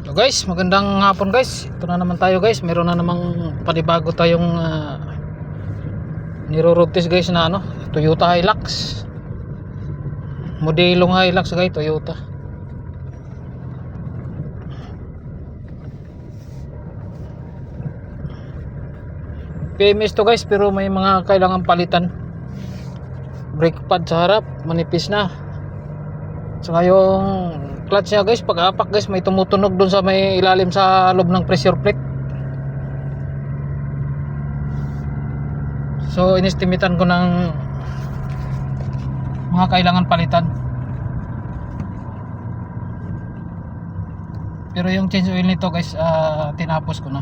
So guys, magandang hapon guys. Ito na naman tayo guys. Meron na namang panibago tayong niro-road test guys na Toyota Hilux. Modelong Hilux guys, Toyota. PMS to guys, pero may mga kailangan palitan. Brake pad sa harap, manipis na. Saka yung clutch niya guys, pag apak guys, may tumutunog dun sa may ilalim sa loob ng pressure plate. So inestimatean ko ng mga kailangan palitan. Pero yung change oil nito guys, tinapos ko na.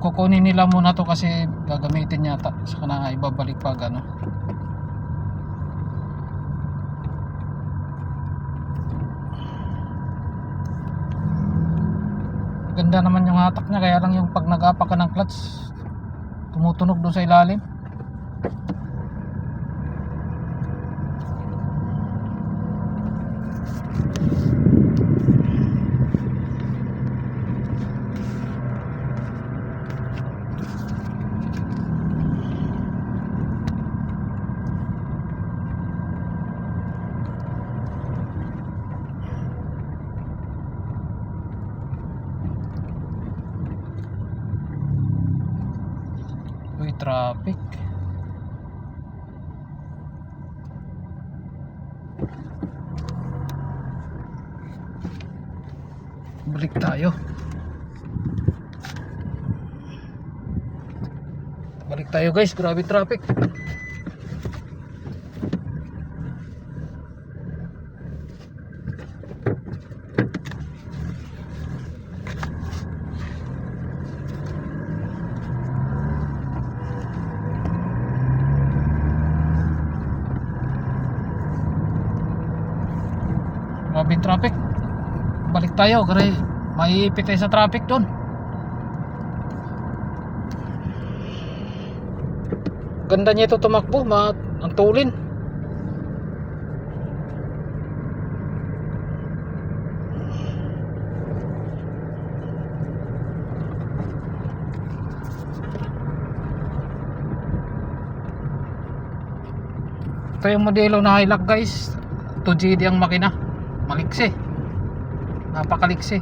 Kukunin nila muna to kasi gagamitin yata, saka na ibabalik pag ganda naman yung hatak niya, kaya lang yung pag nag-apak ka ng clutch tumutunog doon sa ilalim. Traffic. Balik tayo. Balik tayo guys, grabe traffic. Grabing traffic. Balik tayo kasi maiipit tayo sa traffic doon. Ganda niya ito tumakbo, ang tulin. Ito yung modelo na Hilux guys, 2GD ang makina. Maliksi, napakaliksi.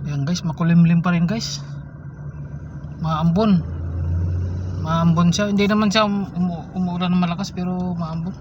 Yan guys, makulimlim pa rin guys. Maambon. Maambon siya. Hindi naman siya umuulan ng malakas, pero maambon.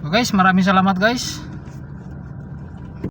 So guys, maraming salamat guys.